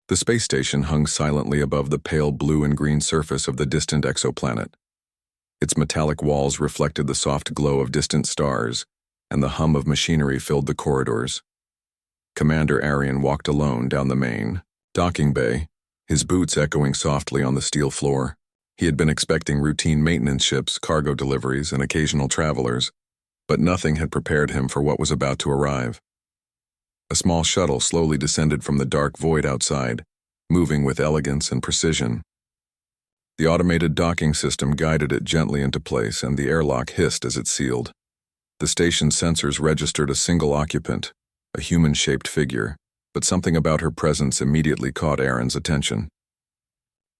The space station hung silently above the pale blue and green surface of the distant exoplanet. Its metallic walls reflected the soft glow of distant stars, and the hum of machinery filled the corridors. Commander Arian walked alone down the main docking bay, his boots echoing softly on the steel floor. He had been expecting routine maintenance ships, cargo deliveries, and occasional travelers, but nothing had prepared him for what was about to arrive. A small shuttle slowly descended from the dark void outside, moving with elegance and precision. The automated docking system guided it gently into place, and the airlock hissed as it sealed. The station's sensors registered a single occupant, a human-shaped figure, but something about her presence immediately caught Aaron's attention.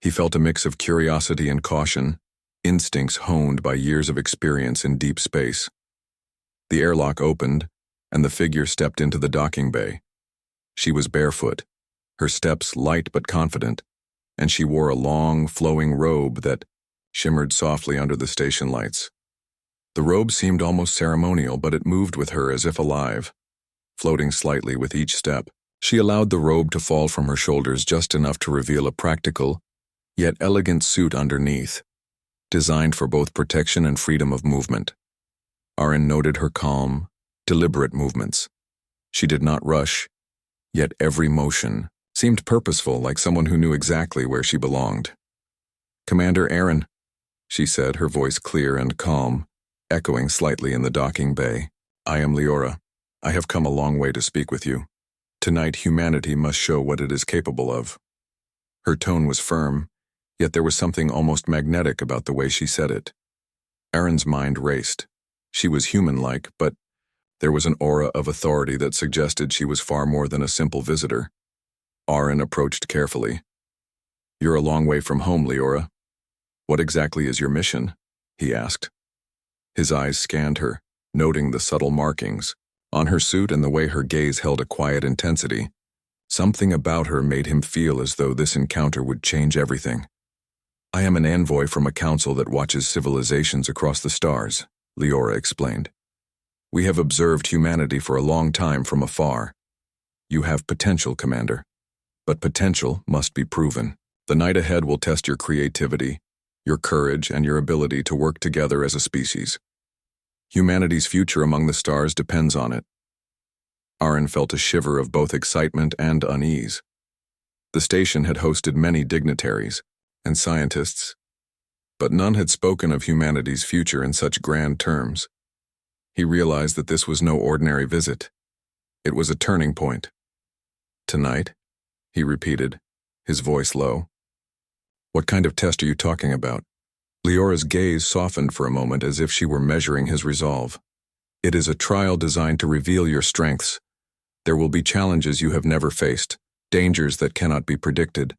He felt a mix of curiosity and caution, instincts honed by years of experience in deep space. The airlock opened, and the figure stepped into the docking bay. She was barefoot, her steps light but confident, and she wore a long, flowing robe that shimmered softly under the station lights. The robe seemed almost ceremonial, but it moved with her as if alive, floating slightly with each step. She allowed the robe to fall from her shoulders just enough to reveal a practical, yet elegant suit underneath, designed for both protection and freedom of movement. Aaron noted her calm, deliberate movements. She did not rush, yet every motion seemed purposeful, like someone who knew exactly where she belonged. "Commander Aaron," she said, her voice clear and calm, echoing slightly in the docking bay. "I am Leora. I have come a long way to speak with you. Tonight, humanity must show what it is capable of." Her tone was firm, yet there was something almost magnetic about the way she said it. Aaron's mind raced. She was human-like, but there was an aura of authority that suggested she was far more than a simple visitor. Aaron approached carefully. "You're a long way from home, Leora. What exactly is your mission?" he asked. His eyes scanned her, noting the subtle markings on her suit and the way her gaze held a quiet intensity. Something about her made him feel as though this encounter would change everything. "I am an envoy from a council that watches civilizations across the stars," Leora explained. "We have observed humanity for a long time from afar. You have potential, Commander, but potential must be proven. The night ahead will test your creativity, your courage, and your ability to work together as a species. Humanity's future among the stars depends on it." Aaron felt a shiver of both excitement and unease. The station had hosted many dignitaries and scientists, but none had spoken of humanity's future in such grand terms. He realized that this was no ordinary visit. It was a turning point. "Tonight?" he repeated, his voice low. "What kind of test are you talking about?" Leora's gaze softened for a moment as if she were measuring his resolve. "It is a trial designed to reveal your strengths. There will be challenges you have never faced, dangers that cannot be predicted.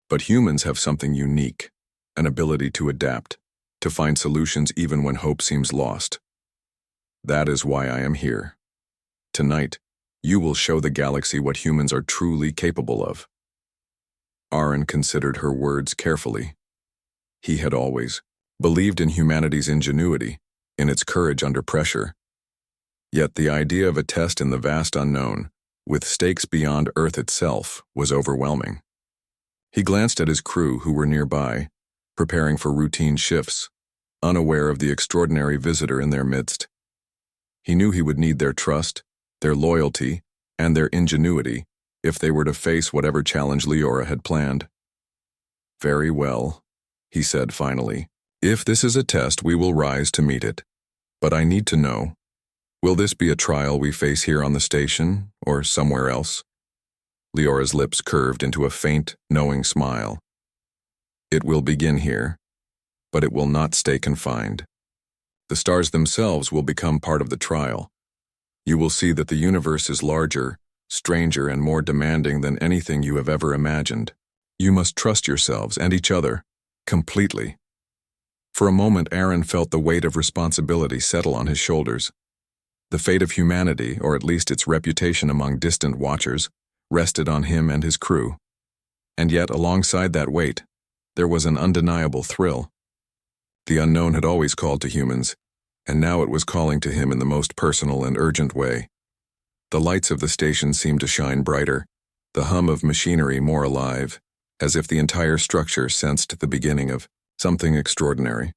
But humans have something unique, an ability to adapt, to find solutions even when hope seems lost. That is why I am here. Tonight, you will show the galaxy what humans are truly capable of." Aaron considered her words carefully. He had always believed in humanity's ingenuity, in its courage under pressure. Yet the idea of a test in the vast unknown, with stakes beyond Earth itself, was overwhelming. He glanced at his crew who were nearby, preparing for routine shifts, unaware of the extraordinary visitor in their midst. He knew he would need their trust, their loyalty, and their ingenuity if they were to face whatever challenge Leora had planned. "Very well," he said finally. "If this is a test, we will rise to meet it. But I need to know, will this be a trial we face here on the station, or somewhere else?" Leora's lips curved into a faint, knowing smile. "It will begin here, but it will not stay confined. The stars themselves will become part of the trial. You will see that the universe is larger, stranger, and more demanding than anything you have ever imagined. You must trust yourselves and each other, completely." For a moment, Aaron felt the weight of responsibility settle on his shoulders. The fate of humanity, or at least its reputation among distant watchers, rested on him and his crew. And yet, alongside that weight, there was an undeniable thrill. The unknown had always called to humans, and now it was calling to him in the most personal and urgent way. The lights of the station seemed to shine brighter, the hum of machinery more alive, as if the entire structure sensed the beginning of something extraordinary.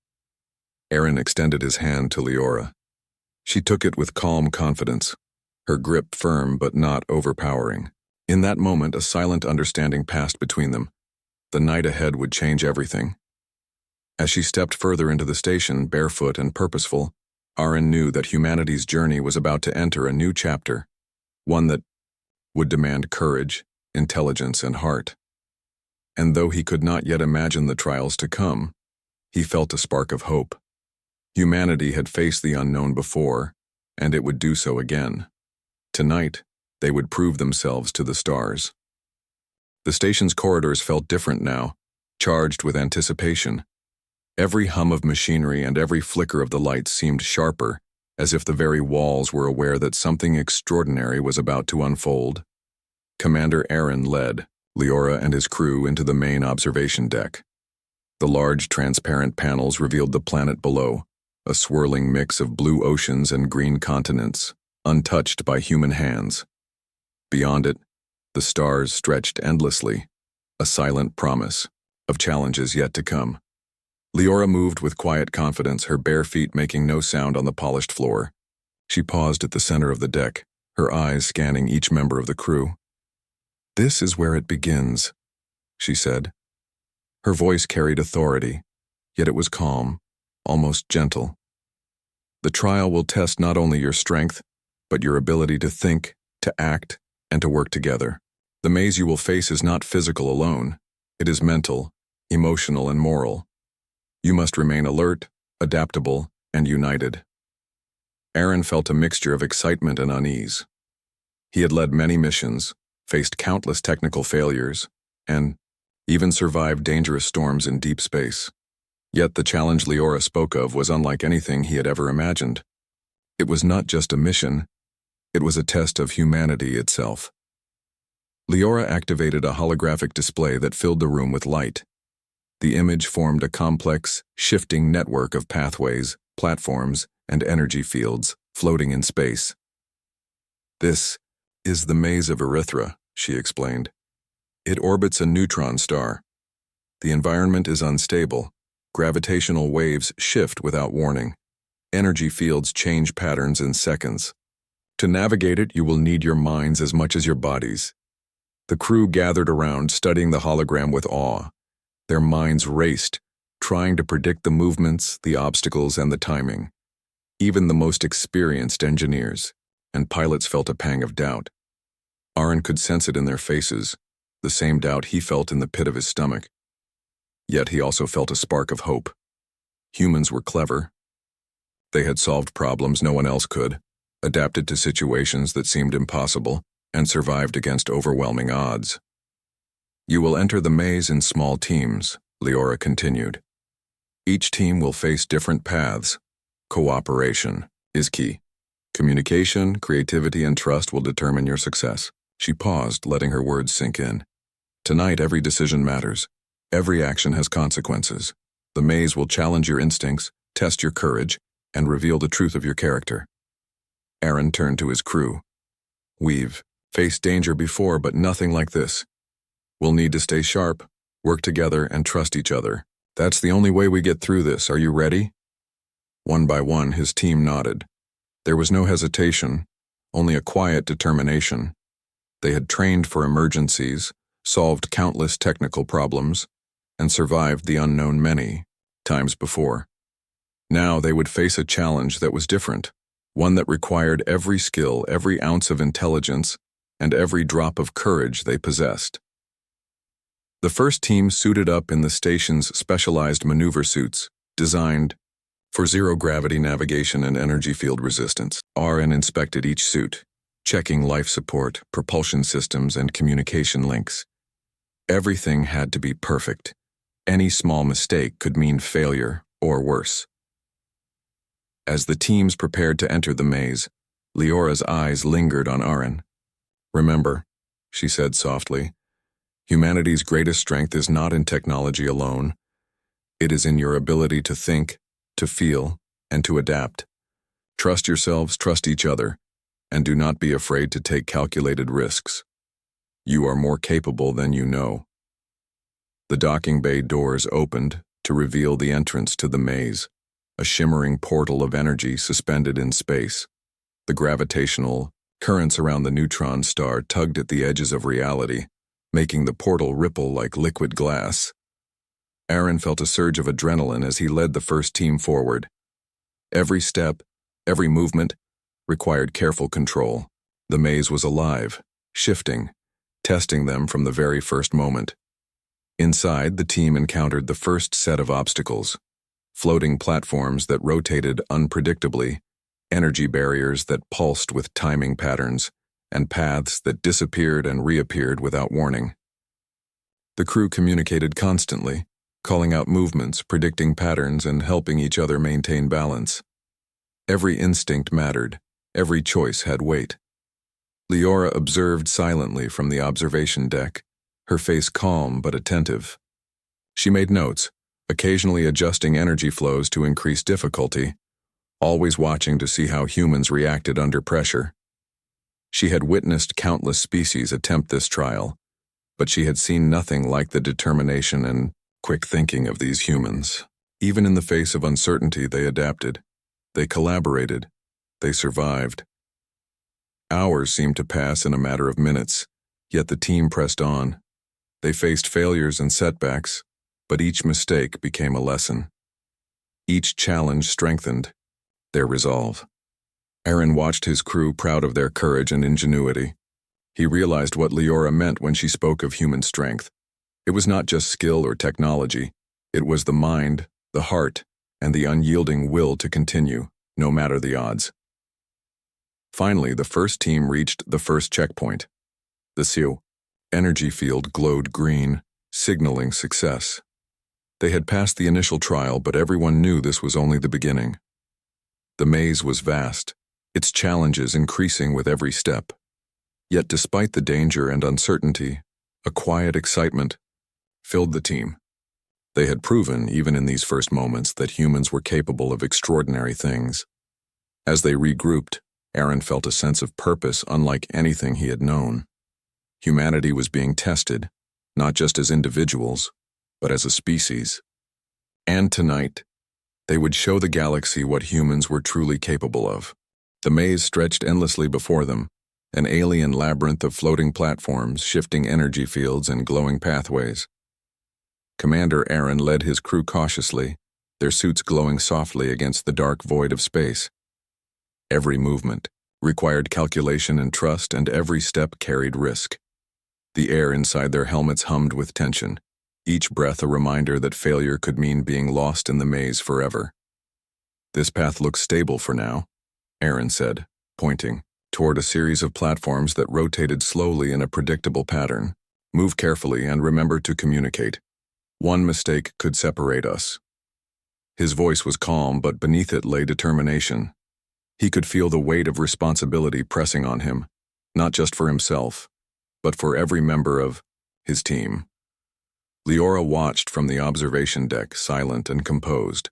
Aaron extended his hand to Leora. She took it with calm confidence, her grip firm but not overpowering. In that moment, a silent understanding passed between them. The night ahead would change everything. As she stepped further into the station, barefoot and purposeful, Aaron knew that humanity's journey was about to enter a new chapter, one that would demand courage, intelligence, and heart. And though he could not yet imagine the trials to come, he felt a spark of hope. Humanity had faced the unknown before, and it would do so again. Tonight, they would prove themselves to the stars. The station's corridors felt different now, charged with anticipation. Every hum of machinery and every flicker of the lights seemed sharper, as if the very walls were aware that something extraordinary was about to unfold. Commander Aaron led Leora and his crew into the main observation deck. The large, transparent panels revealed the planet below, a swirling mix of blue oceans and green continents, untouched by human hands. Beyond it, the stars stretched endlessly, a silent promise of challenges yet to come. Leora moved with quiet confidence, her bare feet making no sound on the polished floor. She paused at the center of the deck, her eyes scanning each member of the crew. "This is where it begins," she said. Her voice carried authority, yet it was calm, almost gentle. "The trial will test not only your strength, but your ability to think, to act, and to work together. The maze you will face is not physical alone. It is mental, emotional, and moral. You must remain alert, adaptable, and united." Aaron felt a mixture of excitement and unease. He had led many missions, faced countless technical failures, and even survived dangerous storms in deep space. Yet the challenge Leora spoke of was unlike anything he had ever imagined. It was not just a mission, it was a test of humanity itself. Leora activated a holographic display that filled the room with light. The image formed a complex, shifting network of pathways, platforms, and energy fields floating in space. "This is the maze of Erythra," she explained. "It orbits a neutron star. The environment is unstable. Gravitational waves shift without warning. Energy fields change patterns in seconds. To navigate it, you will need your minds as much as your bodies." The crew gathered around, studying the hologram with awe. Their minds raced, trying to predict the movements, the obstacles, and the timing. Even the most experienced engineers and pilots felt a pang of doubt. Aaron could sense it in their faces, the same doubt he felt in the pit of his stomach. Yet he also felt a spark of hope. Humans were clever. They had solved problems no one else could, adapted to situations that seemed impossible, and survived against overwhelming odds. "You will enter the maze in small teams," Leora continued. "Each team will face different paths. Cooperation is key. Communication, creativity, and trust will determine your success." She paused, letting her words sink in. "Tonight, every decision matters. Every action has consequences. The maze will challenge your instincts, test your courage, and reveal the truth of your character." Aaron turned to his crew. "We've faced danger before, but nothing like this. We'll need to stay sharp, work together, and trust each other. That's the only way we get through this. Are you ready?" One by one, his team nodded. There was no hesitation, only a quiet determination. They had trained for emergencies, solved countless technical problems, and survived the unknown many times before. Now they would face a challenge that was different, one that required every skill, every ounce of intelligence, and every drop of courage they possessed. The first team suited up in the station's specialized maneuver suits, designed for zero-gravity navigation and energy field resistance. Aaron inspected each suit, checking life support, propulsion systems, and communication links. Everything had to be perfect. Any small mistake could mean failure or worse. As the teams prepared to enter the maze, Leora's eyes lingered on Aaron. "Remember," she said softly, "humanity's greatest strength is not in technology alone. It is in your ability to think, to feel, and to adapt. Trust yourselves, trust each other, and do not be afraid to take calculated risks." You are more capable than you know. The docking bay doors opened to reveal the entrance to the maze, a shimmering portal of energy suspended in space. The gravitational currents around the neutron star tugged at the edges of reality, making the portal ripple like liquid glass. Aaron felt a surge of adrenaline as he led the first team forward. Every step, every movement, required careful control. The maze was alive, shifting, testing them from the very first moment. Inside, the team encountered the first set of obstacles: floating platforms that rotated unpredictably, energy barriers that pulsed with timing patterns, and paths that disappeared and reappeared without warning. The crew communicated constantly, calling out movements, predicting patterns, and helping each other maintain balance. Every instinct mattered, every choice had weight. Leora observed silently from the observation deck, her face calm but attentive. She made notes, occasionally adjusting energy flows to increase difficulty, always watching to see how humans reacted under pressure. She had witnessed countless species attempt this trial, but she had seen nothing like the determination and quick thinking of these humans. Even in the face of uncertainty, they adapted. They collaborated. They survived. Hours seemed to pass in a matter of minutes, yet the team pressed on. They faced failures and setbacks, but each mistake became a lesson. Each challenge strengthened their resolve. Aaron watched his crew, proud of their courage and ingenuity. He realized what Leora meant when she spoke of human strength. It was not just skill or technology. It was the mind, the heart, and the unyielding will to continue, no matter the odds. Finally, the first team reached the first checkpoint. The Sioux energy field glowed green, signaling success. They had passed the initial trial, but everyone knew this was only the beginning. The maze was vast, its challenges increasing with every step. Yet despite the danger and uncertainty, a quiet excitement filled the team. They had proven, even in these first moments, that humans were capable of extraordinary things. As they regrouped, Aaron felt a sense of purpose unlike anything he had known. Humanity was being tested, not just as individuals, but as a species. And tonight, they would show the galaxy what humans were truly capable of. The maze stretched endlessly before them, an alien labyrinth of floating platforms, shifting energy fields, and glowing pathways. Commander Aaron led his crew cautiously, their suits glowing softly against the dark void of space. Every movement required calculation and trust, and every step carried risk. The air inside their helmets hummed with tension, each breath a reminder that failure could mean being lost in the maze forever. "This path looks stable for now," Aaron said, pointing toward a series of platforms that rotated slowly in a predictable pattern. "Move carefully and remember to communicate. One mistake could separate us." His voice was calm, but beneath it lay determination. He could feel the weight of responsibility pressing on him, not just for himself, but for every member of his team. Leora watched from the observation deck, silent and composed.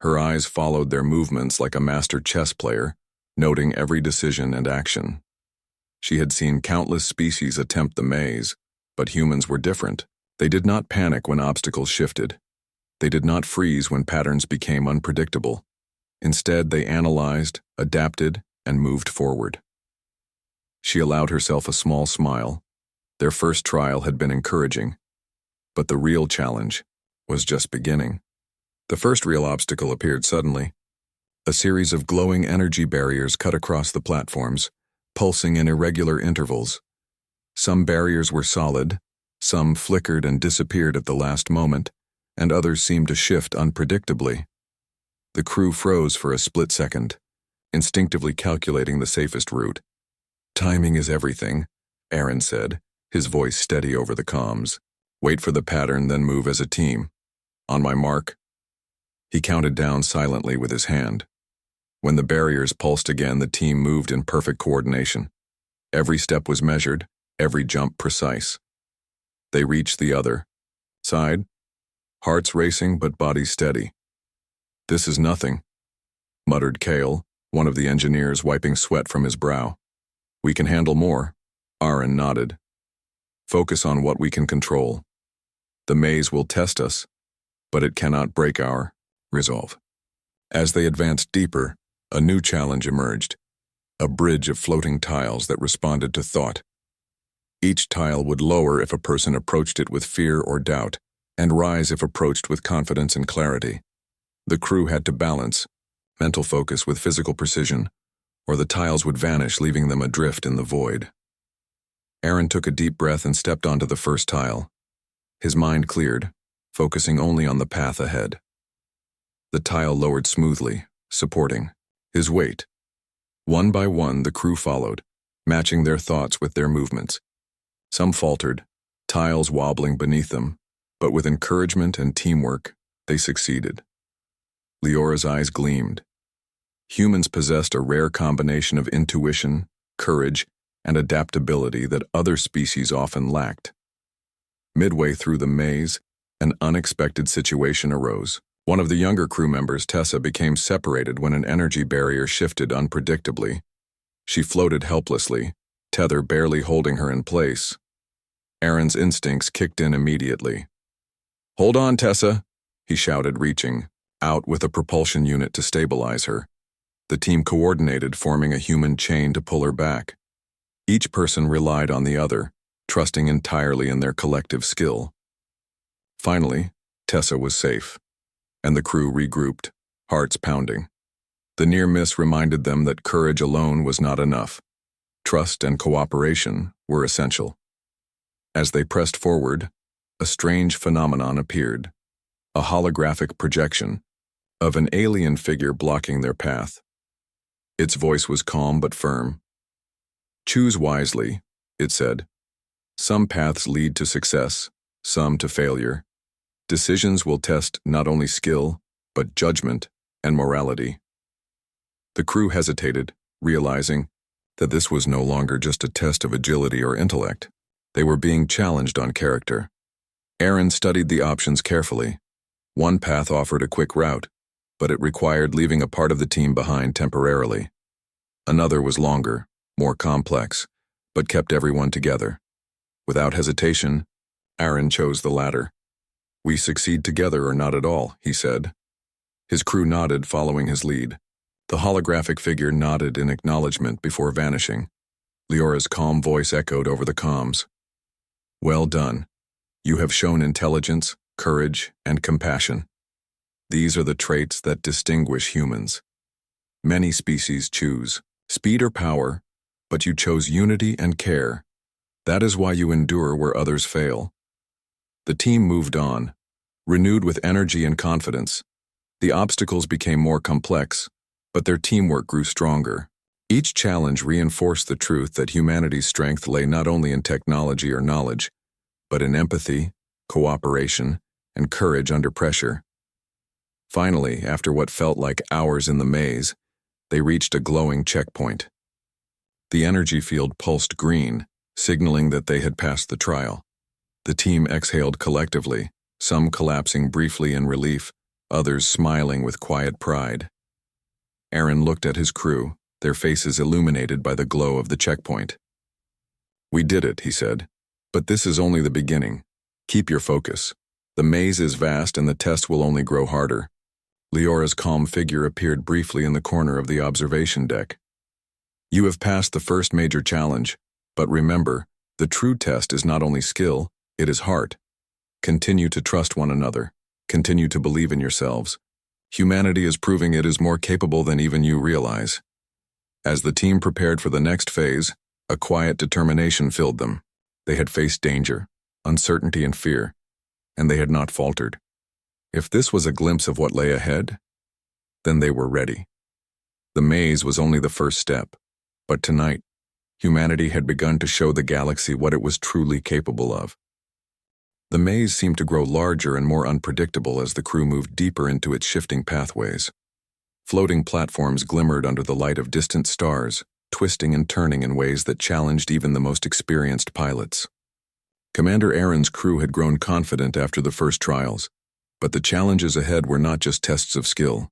Her eyes followed their movements like a master chess player, noting every decision and action. She had seen countless species attempt the maze, but humans were different. They did not panic when obstacles shifted. They did not freeze when patterns became unpredictable. Instead, they analyzed, adapted, and moved forward. She allowed herself a small smile. Their first trial had been encouraging, but the real challenge was just beginning. The first real obstacle appeared suddenly. A series of glowing energy barriers cut across the platforms, pulsing in irregular intervals. Some barriers were solid, some flickered and disappeared at the last moment, and others seemed to shift unpredictably. The crew froze for a split second, instinctively calculating the safest route. "Timing is everything," Aaron said, his voice steady over the comms. "Wait for the pattern, then move as a team. On my mark." He counted down silently with his hand. When the barriers pulsed again, the team moved in perfect coordination. Every step was measured, every jump precise. They reached the other side, hearts racing but bodies steady. "This is nothing," muttered Cale, one of the engineers, wiping sweat from his brow. "We can handle more." Aaron nodded. Focus on what we can control. The maze will test us, but it cannot break our resolve. As they advanced deeper, a new challenge emerged, a bridge of floating tiles that responded to thought. Each tile would lower if a person approached it with fear or doubt, and rise if approached with confidence and clarity. The crew had to balance mental focus with physical precision, or the tiles would vanish, leaving them adrift in the void. Aaron took a deep breath and stepped onto the first tile. His mind cleared, focusing only on the path ahead. The tile lowered smoothly, supporting his weight. One by one, the crew followed, matching their thoughts with their movements. Some faltered, tiles wobbling beneath them, but with encouragement and teamwork, they succeeded. Leora's eyes gleamed. Humans possessed a rare combination of intuition, courage, and adaptability that other species often lacked. Midway through the maze, an unexpected situation arose. One of the younger crew members, Tessa, became separated when an energy barrier shifted unpredictably. She floated helplessly, tether barely holding her in place. Aaron's instincts kicked in immediately. "Hold on, Tessa," he shouted, reaching out with a propulsion unit to stabilize her. The team coordinated, forming a human chain to pull her back. Each person relied on the other, trusting entirely in their collective skill. Finally, Tessa was safe, and the crew regrouped, hearts pounding. The near miss reminded them that courage alone was not enough. Trust and cooperation were essential. As they pressed forward, a strange phenomenon appeared, a holographic projection of an alien figure blocking their path. Its voice was calm but firm. "Choose wisely," it said. "Some paths lead to success, some to failure. Decisions will test not only skill, but judgment and morality." The crew hesitated, realizing that this was no longer just a test of agility or intellect. They were being challenged on character. Aaron studied the options carefully. One path offered a quick route, but it required leaving a part of the team behind temporarily. Another was longer, more complex, but kept everyone together. Without hesitation, Aaron chose the latter. "We succeed together or not at all," he said. His crew nodded, following his lead. The holographic figure nodded in acknowledgement before vanishing. Leora's calm voice echoed over the comms. "Well done. You have shown intelligence, courage, and compassion. These are the traits that distinguish humans. Many species choose speed or power, but you chose unity and care. That is why you endure where others fail." The team moved on, renewed with energy and confidence. The obstacles became more complex, but their teamwork grew stronger. Each challenge reinforced the truth that humanity's strength lay not only in technology or knowledge, but in empathy, cooperation, and courage under pressure. Finally, after what felt like hours in the maze, they reached a glowing checkpoint. The energy field pulsed green, signaling that they had passed the trial. The team exhaled collectively, some collapsing briefly in relief, others smiling with quiet pride. Aaron looked at his crew, their faces illuminated by the glow of the checkpoint. "We did it," he said. "But this is only the beginning. Keep your focus. The maze is vast and the test will only grow harder." Leora's calm figure appeared briefly in the corner of the observation deck. "You have passed the first major challenge, but remember, the true test is not only skill, it is heart. Continue to trust one another. Continue to believe in yourselves. Humanity is proving it is more capable than even you realize." As the team prepared for the next phase, a quiet determination filled them. They had faced danger, uncertainty, and fear, and they had not faltered. If this was a glimpse of what lay ahead, then they were ready. The maze was only the first step, but tonight, humanity had begun to show the galaxy what it was truly capable of. The maze seemed to grow larger and more unpredictable as the crew moved deeper into its shifting pathways. Floating platforms glimmered under the light of distant stars, twisting and turning in ways that challenged even the most experienced pilots. Commander Aaron's crew had grown confident after the first trials, but the challenges ahead were not just tests of skill.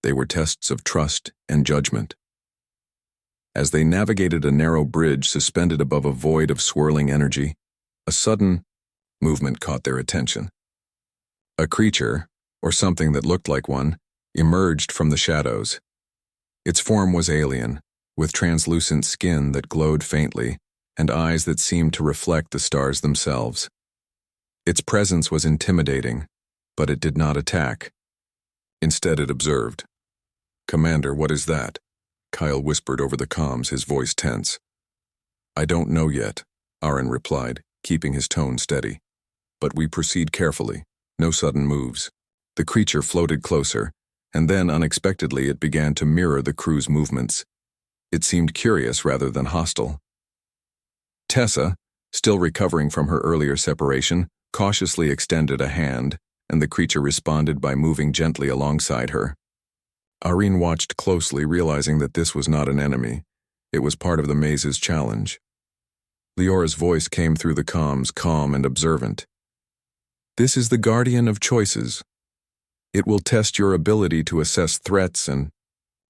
They were tests of trust and judgment. As they navigated a narrow bridge suspended above a void of swirling energy, A sudden movement caught their attention. A creature, or something that looked like one, emerged from the shadows. Its form was alien, with translucent skin that glowed faintly and eyes that seemed to reflect the stars themselves. Its presence was intimidating, but it did not attack. Instead, it observed. "Commander, what is that?" Kyle whispered over the comms, his voice tense. "I don't know yet," Aaron replied, keeping his tone steady. "But we proceed carefully, no sudden moves." The creature floated closer, and then unexpectedly it began to mirror the crew's movements. It seemed curious rather than hostile. Tessa, still recovering from her earlier separation, cautiously extended a hand, and the creature responded by moving gently alongside her. Irene watched closely, realizing that this was not an enemy. It was part of the maze's challenge. Leora's voice came through the comms, calm and observant. "This is the guardian of choices. It will test your ability to assess threats and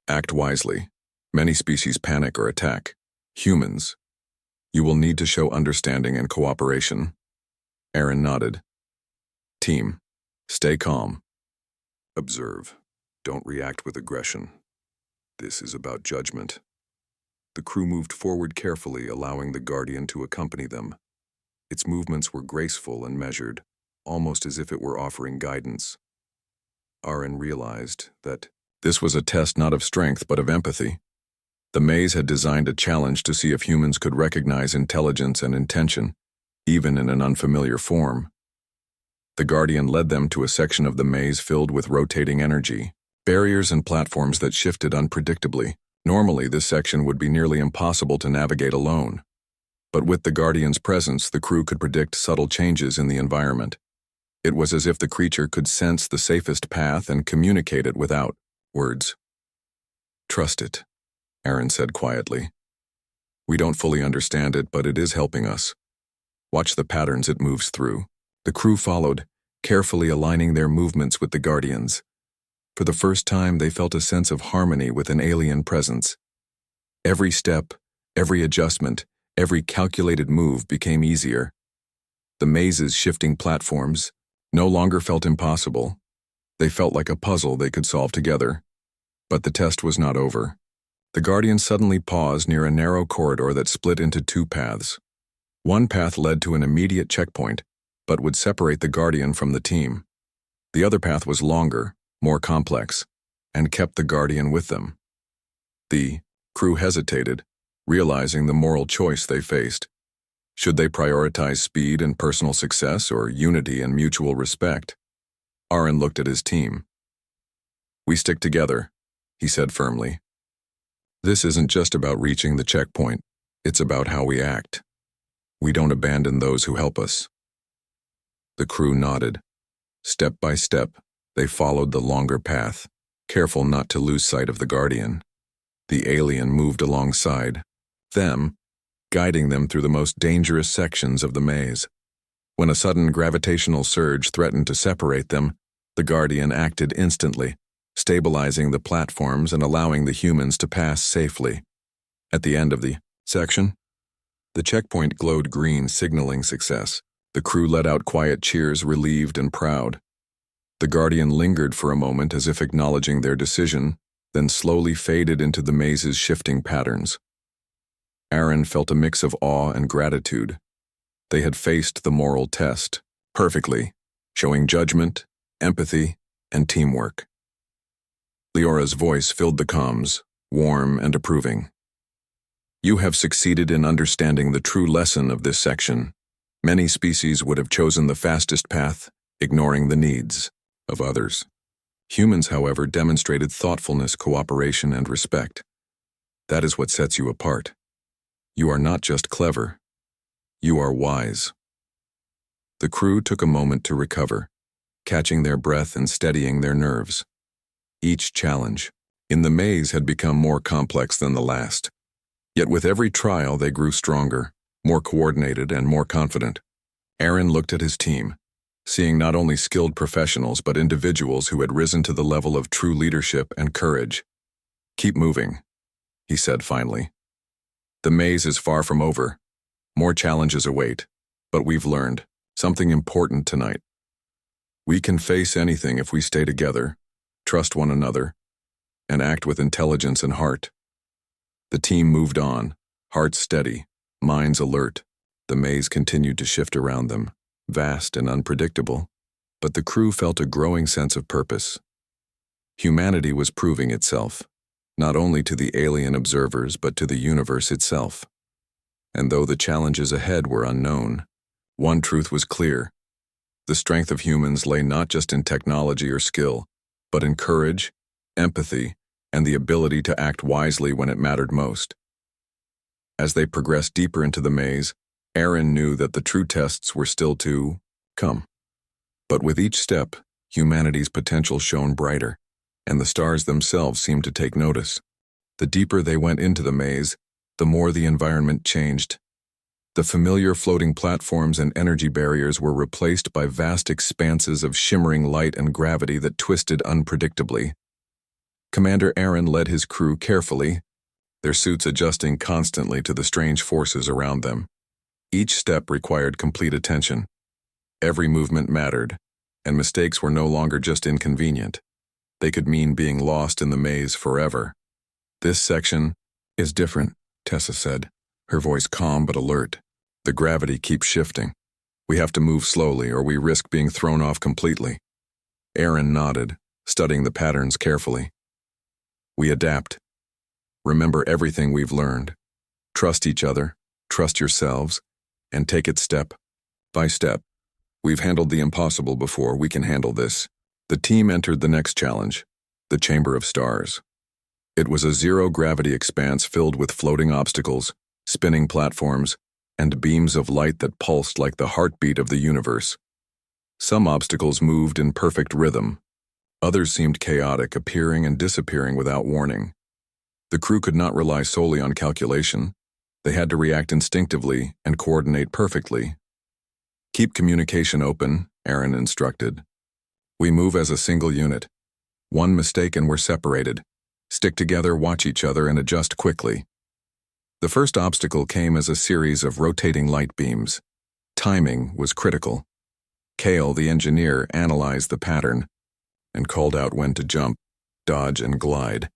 act wisely. Many species panic or attack. Humans. You will need to show understanding and cooperation." Aaron nodded. "Team, stay calm. Observe. Don't react with aggression. This is about judgment." The crew moved forward carefully, allowing the Guardian to accompany them. Its movements were graceful and measured, almost as if it were offering guidance. Aaron realized that this was a test not of strength but of empathy. The maze had designed a challenge to see if humans could recognize intelligence and intention, even in an unfamiliar form. The Guardian led them to a section of the maze filled with rotating energy, barriers and platforms that shifted unpredictably. Normally, this section would be nearly impossible to navigate alone. But with the Guardian's presence, the crew could predict subtle changes in the environment. It was as if the creature could sense the safest path and communicate it without words. "Trust it," Aaron said quietly. "We don't fully understand it, but it is helping us. Watch the patterns it moves through." The crew followed, carefully aligning their movements with the Guardian's. For the first time, they felt a sense of harmony with an alien presence. Every step, every adjustment, every calculated move became easier. The maze's shifting platforms no longer felt impossible. They felt like a puzzle they could solve together. But the test was not over. The Guardian suddenly paused near a narrow corridor that split into two paths. One path led to an immediate checkpoint, but would separate the Guardian from the team. The other path was longer, more complex, and kept the Guardian with them. The crew hesitated, realizing the moral choice they faced. Should they prioritize speed and personal success or unity and mutual respect? Aaron looked at his team. "We stick together," he said firmly. "This isn't just about reaching the checkpoint. It's about how we act. We don't abandon those who help us." The crew nodded. Step by step, they followed the longer path, careful not to lose sight of the Guardian. The alien moved alongside them, guiding them through the most dangerous sections of the maze. When a sudden gravitational surge threatened to separate them, the Guardian acted instantly, stabilizing the platforms and allowing the humans to pass safely. At the end of the section, the checkpoint glowed green, signaling success. The crew let out quiet cheers, relieved and proud. The Guardian lingered for a moment as if acknowledging their decision, then slowly faded into the maze's shifting patterns. Aaron felt a mix of awe and gratitude. They had faced the moral test perfectly, showing judgment, empathy, and teamwork. Leora's voice filled the comms, warm and approving. "You have succeeded in understanding the true lesson of this section. Many species would have chosen the fastest path, ignoring the needs of others. Humans, however, demonstrated thoughtfulness, cooperation, and respect. That is what sets you apart. You are not just clever. You are wise." The crew took a moment to recover, catching their breath and steadying their nerves. Each challenge in the maze had become more complex than the last. Yet with every trial they grew stronger, more coordinated, and more confident. Aaron looked at his team, seeing not only skilled professionals but individuals who had risen to the level of true leadership and courage. "Keep moving," he said finally. "The maze is far from over. More challenges await, But we've learned something important tonight. We can face anything if we stay together, trust one another, and act with intelligence and heart. The team moved on, hearts steady, minds alert. The maze continued to shift around them, vast and unpredictable, but the crew felt a growing sense of purpose. Humanity was proving itself, not only to the alien observers but to the universe itself. And though the challenges ahead were unknown, one truth was clear. The strength of humans lay not just in technology or skill, but in courage, empathy, and the ability to act wisely when it mattered most. As they progressed deeper into the maze, Aaron knew that the true tests were still to come. But with each step, humanity's potential shone brighter, and the stars themselves seemed to take notice. The deeper they went into the maze, the more the environment changed. The familiar floating platforms and energy barriers were replaced by vast expanses of shimmering light and gravity that twisted unpredictably. Commander Aaron led his crew carefully, their suits adjusting constantly to the strange forces around them. Each step required complete attention. Every movement mattered, and mistakes were no longer just inconvenient. They could mean being lost in the maze forever. "This section is different," Tessa said, her voice calm but alert. "The gravity keeps shifting. We have to move slowly or we risk being thrown off completely." Aaron nodded, studying the patterns carefully. "We adapt. Remember everything we've learned. Trust each other, trust yourselves, and take it step by step. We've handled the impossible before, we can handle this." The team entered the next challenge, the Chamber of Stars. It was a zero-gravity expanse filled with floating obstacles, spinning platforms, and beams of light that pulsed like the heartbeat of the universe. Some obstacles moved in perfect rhythm. Others seemed chaotic, appearing and disappearing without warning. The crew could not rely solely on calculation. They had to react instinctively and coordinate perfectly. "Keep communication open," Aaron instructed. "We move as a single unit. One mistake and we're separated. Stick together, watch each other, and adjust quickly." The first obstacle came as a series of rotating light beams. Timing was critical. Kale, the engineer, analyzed the pattern and called out when to jump, dodge, and glide.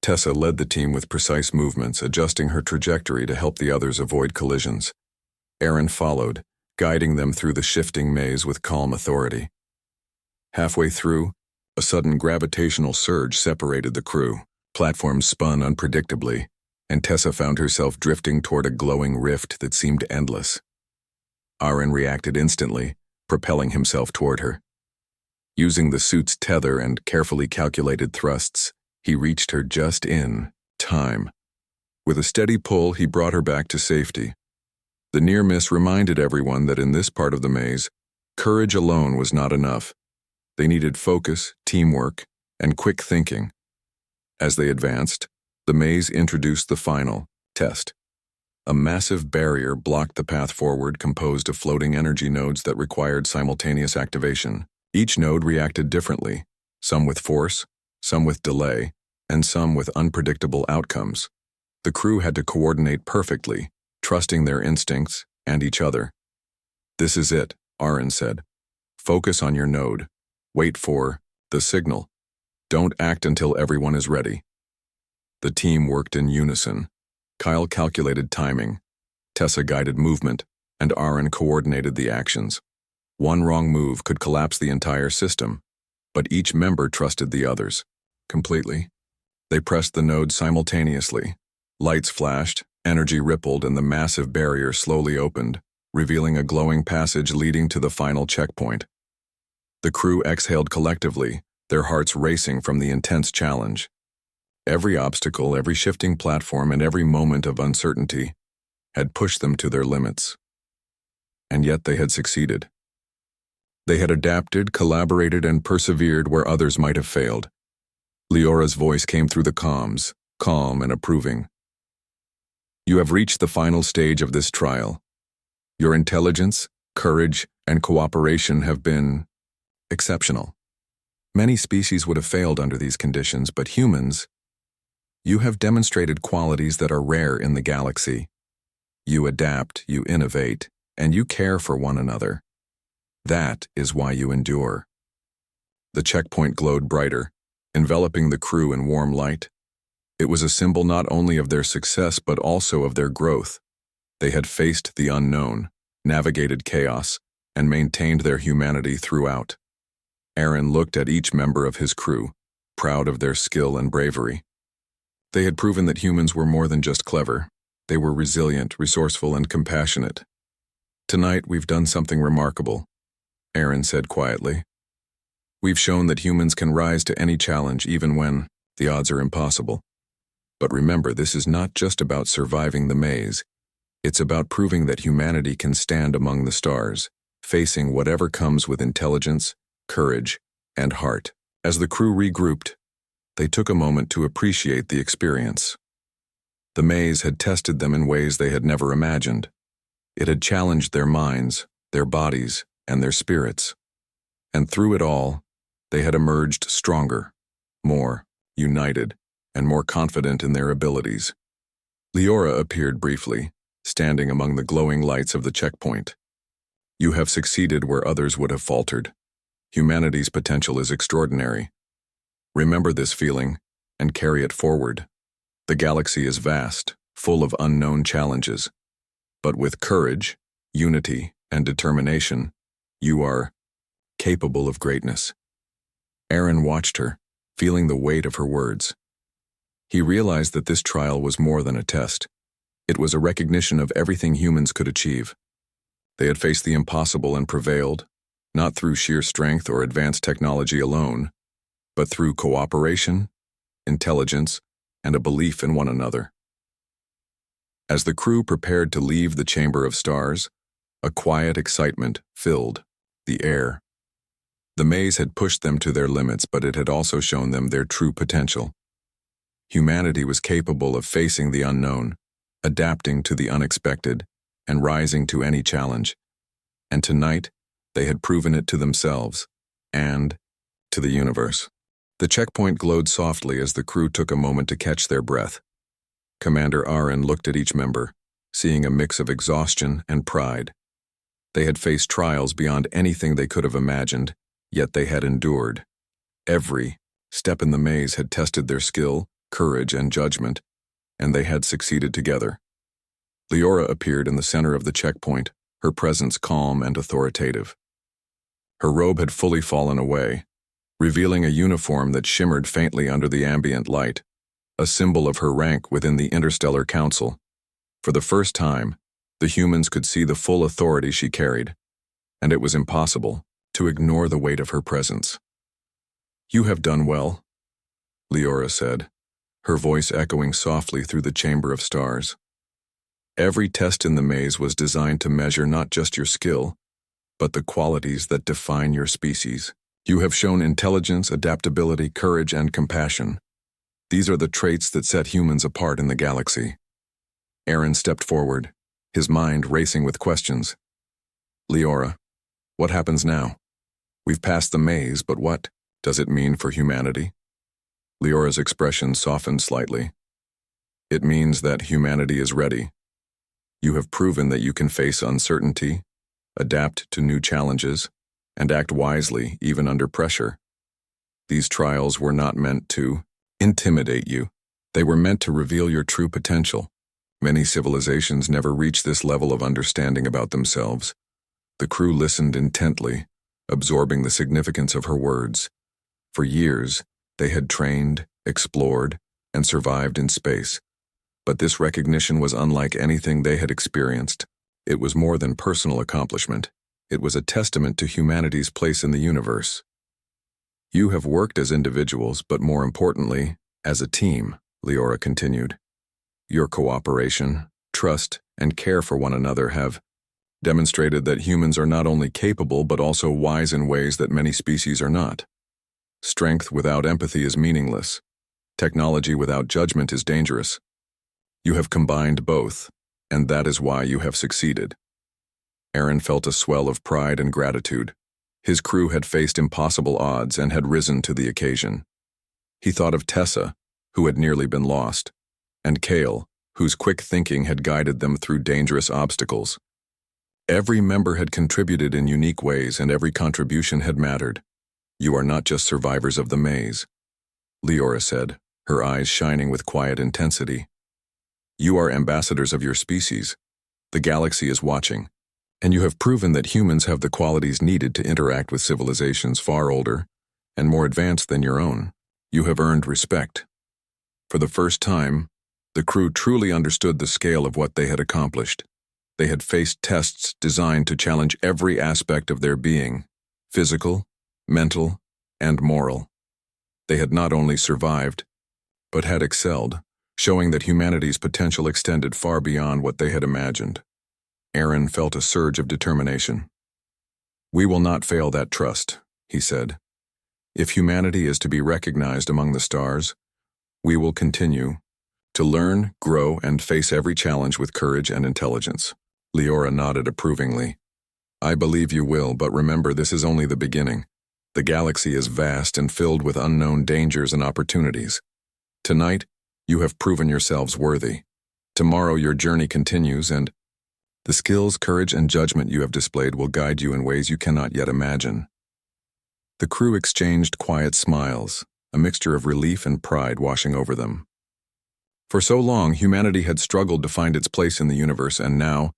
Tessa led the team with precise movements, adjusting her trajectory to help the others avoid collisions. Aaron followed, guiding them through the shifting maze with calm authority. Halfway through, a sudden gravitational surge separated the crew. Platforms spun unpredictably, and Tessa found herself drifting toward a glowing rift that seemed endless. Aaron reacted instantly, propelling himself toward her. Using the suit's tether and carefully calculated thrusts, he reached her just in time. With a steady pull, he brought her back to safety. The near miss reminded everyone that in this part of the maze, courage alone was not enough. They needed focus, teamwork, and quick thinking. As they advanced, the maze introduced the final test. A massive barrier blocked the path forward, composed of floating energy nodes that required simultaneous activation. Each node reacted differently, some with force, some with delay, and some with unpredictable outcomes. The crew had to coordinate perfectly, trusting their instincts and each other. "This is it," Aaron said. "Focus on your node. Wait for the signal. Don't act until everyone is ready." The team worked in unison. Kyle calculated timing, Tessa guided movement, and Aaron coordinated the actions. One wrong move could collapse the entire system, but each member trusted the others completely. They pressed the node simultaneously. Lights flashed, energy rippled, and the massive barrier slowly opened, revealing a glowing passage leading to the final checkpoint. The crew exhaled collectively, their hearts racing from the intense challenge. Every obstacle, every shifting platform, and every moment of uncertainty had pushed them to their limits. And yet they had succeeded. They had adapted, collaborated, and persevered where others might have failed. Leora's voice came through the comms, calm and approving. "You have reached the final stage of this trial. Your intelligence, courage, and cooperation have been exceptional. Many species would have failed under these conditions, but humans, you have demonstrated qualities that are rare in the galaxy. You adapt, you innovate, and you care for one another. That is why you endure. The checkpoint glowed brighter, enveloping the crew in warm light. It was a symbol not only of their success but also of their growth. They had faced the unknown, navigated chaos, and maintained their humanity throughout. Aaron looked at each member of his crew, proud of their skill and bravery. They had proven that humans were more than just clever. They were resilient, resourceful, and compassionate. "Tonight, we've done something remarkable," Aaron said quietly. "We've shown that humans can rise to any challenge even when the odds are impossible. But remember, this is not just about surviving the maze. It's about proving that humanity can stand among the stars, facing whatever comes with intelligence, courage, and heart." As the crew regrouped, they took a moment to appreciate the experience. The maze had tested them in ways they had never imagined. It had challenged their minds, their bodies, and their spirits. And through it all, they had emerged stronger, more united, and more confident in their abilities. Leora appeared briefly, standing among the glowing lights of the checkpoint. "You have succeeded where others would have faltered. Humanity's potential is extraordinary. Remember this feeling and carry it forward. The galaxy is vast, full of unknown challenges. But with courage, unity, and determination, you are capable of greatness." Aaron watched her, feeling the weight of her words. He realized that this trial was more than a test. It was a recognition of everything humans could achieve. They had faced the impossible and prevailed, not through sheer strength or advanced technology alone, but through cooperation, intelligence, and a belief in one another. As the crew prepared to leave the Chamber of Stars, a quiet excitement filled the air. The maze had pushed them to their limits, but it had also shown them their true potential. Humanity was capable of facing the unknown, adapting to the unexpected, and rising to any challenge. And tonight, they had proven it to themselves and to the universe. The checkpoint glowed softly as the crew took a moment to catch their breath. Commander Aaron looked at each member, seeing a mix of exhaustion and pride. They had faced trials beyond anything they could have imagined, yet they had endured. Every step in the maze had tested their skill, courage, and judgment, and they had succeeded together. Leora appeared in the center of the checkpoint, her presence calm and authoritative. Her robe had fully fallen away, revealing a uniform that shimmered faintly under the ambient light, a symbol of her rank within the Interstellar Council. For the first time, the humans could see the full authority she carried, and it was impossible to ignore the weight of her presence. "You have done well," Leora said, her voice echoing softly through the Chamber of Stars. "Every test in the maze was designed to measure not just your skill, but the qualities that define your species. You have shown intelligence, adaptability, courage, and compassion. These are the traits that set humans apart in the galaxy." Aaron stepped forward, his mind racing with questions. "Leora, what happens now? We've passed the maze, but what does it mean for humanity?" Leora's expression softened slightly. "It means that humanity is ready. You have proven that you can face uncertainty, adapt to new challenges, and act wisely even under pressure. These trials were not meant to intimidate you. They were meant to reveal your true potential. Many civilizations never reach this level of understanding about themselves." The crew listened intently, absorbing the significance of her words. For years, they had trained, explored, and survived in space. But this recognition was unlike anything they had experienced. It was more than personal accomplishment. It was a testament to humanity's place in the universe. "You have worked as individuals, but more importantly, as a team," Leora continued. "Your cooperation, trust, and care for one another have demonstrated that humans are not only capable but also wise in ways that many species are not. Strength without empathy is meaningless. Technology without judgment is dangerous. You have combined both, and that is why you have succeeded." Aaron felt a swell of pride and gratitude. His crew had faced impossible odds and had risen to the occasion. He thought of Tessa, who had nearly been lost, and Kale, whose quick thinking had guided them through dangerous obstacles. Every member had contributed in unique ways, and every contribution had mattered. You are not just survivors of the maze, Leora said, her eyes shining with quiet intensity. You are ambassadors of your species. The galaxy is watching, and you have proven that humans have the qualities needed to interact with civilizations far older and more advanced than your own. You have earned respect. For the first time, the crew truly understood the scale of what they had accomplished. They had faced tests designed to challenge every aspect of their being, physical, mental, and moral. They had not only survived, but had excelled, showing that humanity's potential extended far beyond what they had imagined. Aaron felt a surge of determination. We will not fail that trust, he said. If humanity is to be recognized among the stars, we will continue to learn, grow, and face every challenge with courage and intelligence. Leora nodded approvingly. I believe you will, but remember, this is only the beginning. The galaxy is vast and filled with unknown dangers and opportunities. Tonight, you have proven yourselves worthy. Tomorrow your journey continues, and the skills, courage, and judgment you have displayed will guide you in ways you cannot yet imagine. The crew exchanged quiet smiles, a mixture of relief and pride washing over them. For so long, humanity had struggled to find its place in the universe, and now,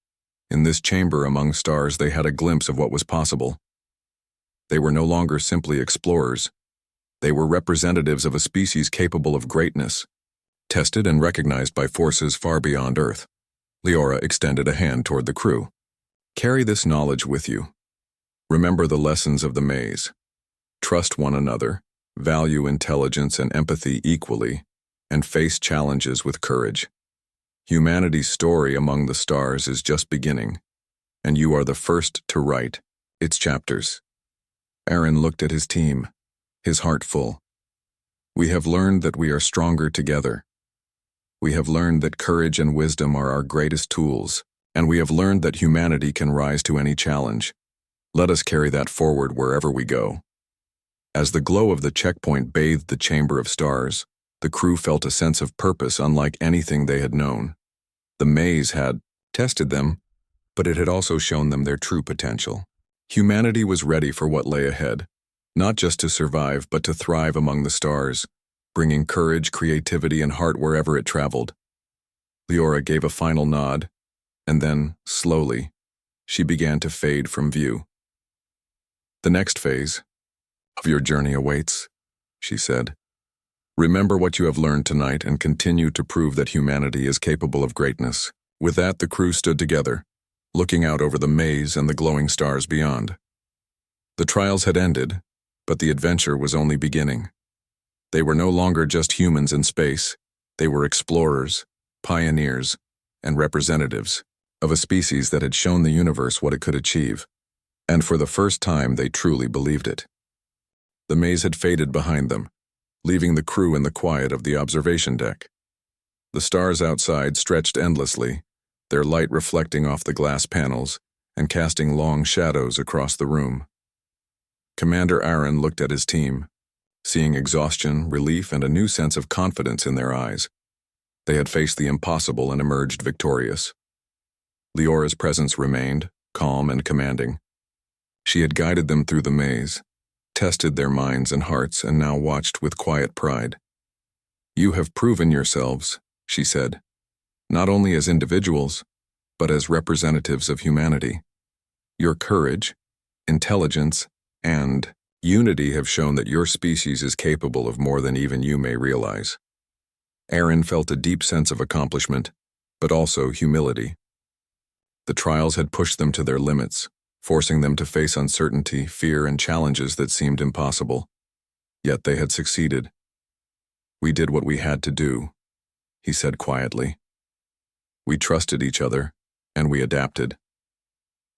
in this chamber among stars, they had a glimpse of what was possible. They were no longer simply explorers. They were representatives of a species capable of greatness, tested and recognized by forces far beyond Earth. Leora extended a hand toward the crew. Carry this knowledge with you. Remember the lessons of the maze. Trust one another, value intelligence and empathy equally, and face challenges with courage. Humanity's story among the stars is just beginning, and you are the first to write its chapters. Aaron looked at his team, his heart full. We have learned that we are stronger together. We have learned that courage and wisdom are our greatest tools, and we have learned that humanity can rise to any challenge. Let us carry that forward wherever we go. As the glow of the checkpoint bathed the chamber of stars, the crew felt a sense of purpose unlike anything they had known. The maze had tested them, but it had also shown them their true potential. Humanity was ready for what lay ahead, not just to survive, but to thrive among the stars, bringing courage, creativity, and heart wherever it traveled. Leora gave a final nod, and then, slowly, she began to fade from view. The next phase of your journey awaits, she said. Remember what you have learned tonight and continue to prove that humanity is capable of greatness. With that, the crew stood together, looking out over the maze and the glowing stars beyond. The trials had ended, but the adventure was only beginning. They were no longer just humans in space. They were explorers, pioneers, and representatives of a species that had shown the universe what it could achieve. And for the first time, they truly believed it. The maze had faded behind them, leaving the crew in the quiet of the observation deck. The stars outside stretched endlessly, their light reflecting off the glass panels and casting long shadows across the room. Commander Aaron looked at his team, seeing exhaustion, relief, and a new sense of confidence in their eyes. They had faced the impossible and emerged victorious. Leora's presence remained, calm and commanding. She had guided them through the maze, tested their minds and hearts, and now watched with quiet pride. You have proven yourselves, she said, not only as individuals, but as representatives of humanity. Your courage, intelligence, and unity have shown that your species is capable of more than even you may realize. Aaron felt a deep sense of accomplishment, but also humility. The trials had pushed them to their limits, forcing them to face uncertainty, fear, and challenges that seemed impossible. Yet they had succeeded. We did what we had to do, he said quietly. We trusted each other, and we adapted.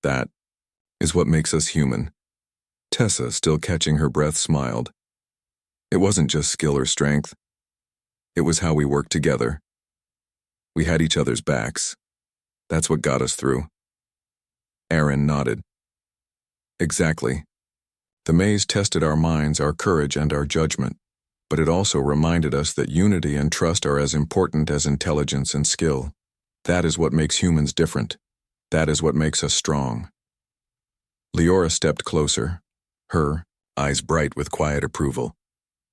That is what makes us human. Tessa, still catching her breath, smiled. It wasn't just skill or strength. It was how we worked together. We had each other's backs. That's what got us through. Aaron nodded. Exactly. The maze tested our minds, our courage, and our judgment, but it also reminded us that unity and trust are as important as intelligence and skill. That is what makes humans different. That is what makes us strong. Leora stepped closer, her eyes bright with quiet approval.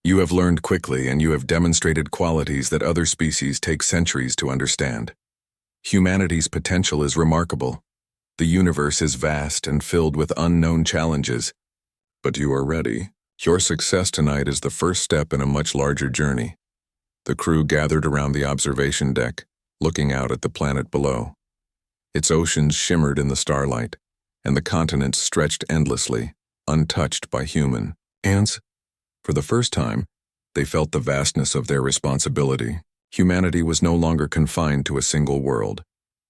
You have learned quickly, and you have demonstrated qualities that other species take centuries to understand. Humanity's potential is remarkable. The universe is vast and filled with unknown challenges. But you are ready. Your success tonight is the first step in a much larger journey. The crew gathered around the observation deck, looking out at the planet below. Its oceans shimmered in the starlight, and the continents stretched endlessly, untouched by human hands. For the first time, they felt the vastness of their responsibility. Humanity was no longer confined to a single world.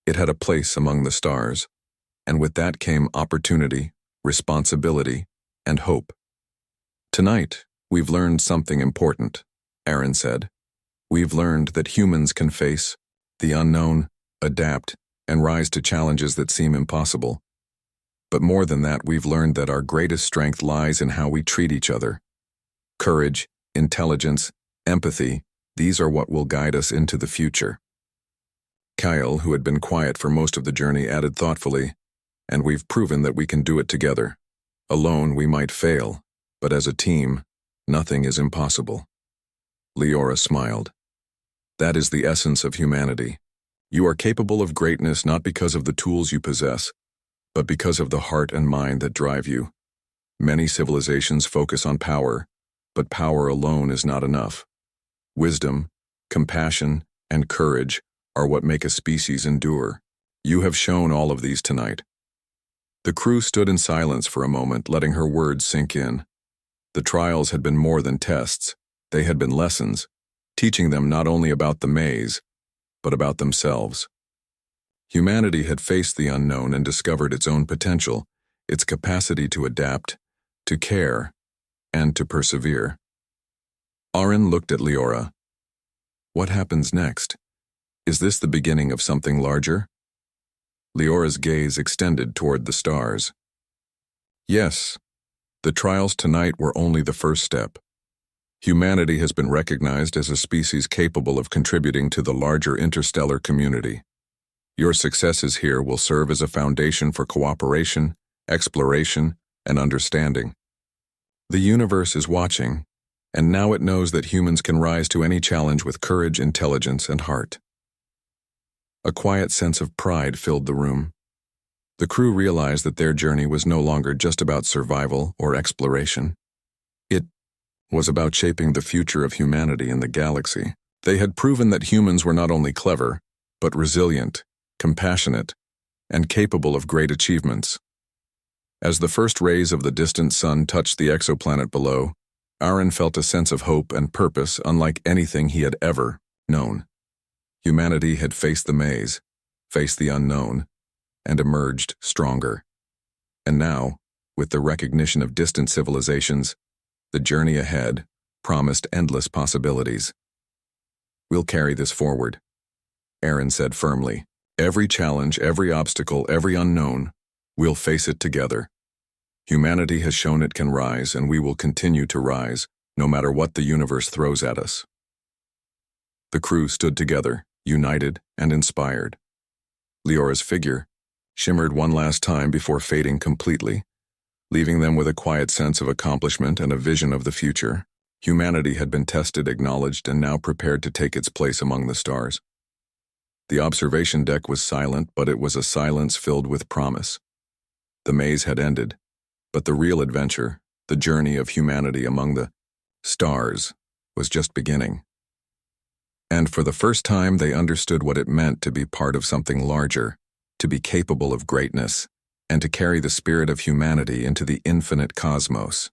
It had a place among the stars, and with that came opportunity, responsibility, and hope. Tonight, we've learned something important, Aaron said. We've learned that humans can face the unknown, adapt, and rise to challenges that seem impossible. But more than that, we've learned that our greatest strength lies in how we treat each other. Courage, intelligence, empathy, these are what will guide us into the future. Kyle, who had been quiet for most of the journey, added thoughtfully, and we've proven that we can do it together. Alone, we might fail, but as a team, nothing is impossible. Leora smiled. That is the essence of humanity. You are capable of greatness not because of the tools you possess, but because of the heart and mind that drive you. Many civilizations focus on power, but power alone is not enough. Wisdom, compassion, and courage are what make a species endure. You have shown all of these tonight. The crew stood in silence for a moment, letting her words sink in. The trials had been more than tests. They had been lessons, teaching them not only about the maze, but about themselves. Humanity had faced the unknown and discovered its own potential, its capacity to adapt, to care, and to persevere. Aaron looked at Leora. What happens next? Is this the beginning of something larger? Leora's gaze extended toward the stars. Yes, the trials tonight were only the first step. Humanity has been recognized as a species capable of contributing to the larger interstellar community. Your successes here will serve as a foundation for cooperation, exploration, and understanding. The universe is watching, and now it knows that humans can rise to any challenge with courage, intelligence, and heart. A quiet sense of pride filled the room. The crew realized that their journey was no longer just about survival or exploration. It was about shaping the future of humanity in the galaxy. They had proven that humans were not only clever, but resilient, compassionate, and capable of great achievements. As the first rays of the distant sun touched the exoplanet below, Aaron felt a sense of hope and purpose unlike anything he had ever known. Humanity had faced the maze, faced the unknown, and emerged stronger. And now, with the recognition of distant civilizations, the journey ahead promised endless possibilities. We'll carry this forward, Aaron said firmly. Every challenge, every obstacle, every unknown, we'll face it together. Humanity has shown it can rise, and we will continue to rise, no matter what the universe throws at us. The crew stood together, united and inspired. Leora's figure shimmered one last time before fading completely, leaving them with a quiet sense of accomplishment and a vision of the future. Humanity had been tested, acknowledged, and now prepared to take its place among the stars. The observation deck was silent, but it was a silence filled with promise. The maze had ended, but the real adventure, the journey of humanity among the stars, was just beginning. And for the first time, they understood what it meant to be part of something larger, to be capable of greatness, and to carry the spirit of humanity into the infinite cosmos.